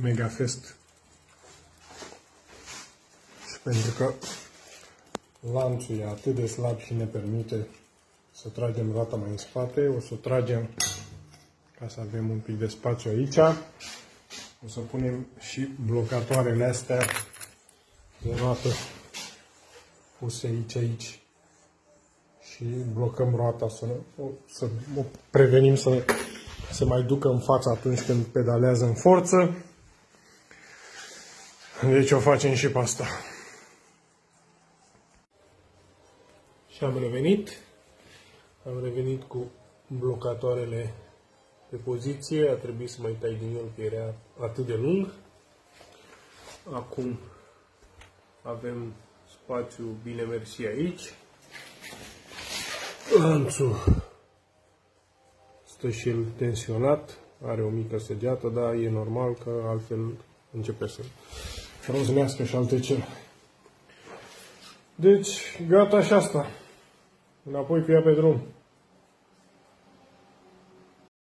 Megafest. Și pentru că lanțul e atât de slab și ne permite să tragem roata mai în spate, o să o tragem ca să avem un pic de spațiu aici. O să punem și blocatoarele astea de roată puse aici și blocăm roata să o prevenim să se mai ducă în față atunci când pedalează în forță. Deci o facem și pe asta. Și am revenit cu blocatoarele pe poziție. A trebuit să mai tai din el că era atât de lung. Acum avem spațiu bine mersi aici. Lanțul stă și el tensionat, are o mică săgeată, dar e normal că altfel începe să roznească și alte cele. Deci, gata și asta. Înapoi cu ea pe drum.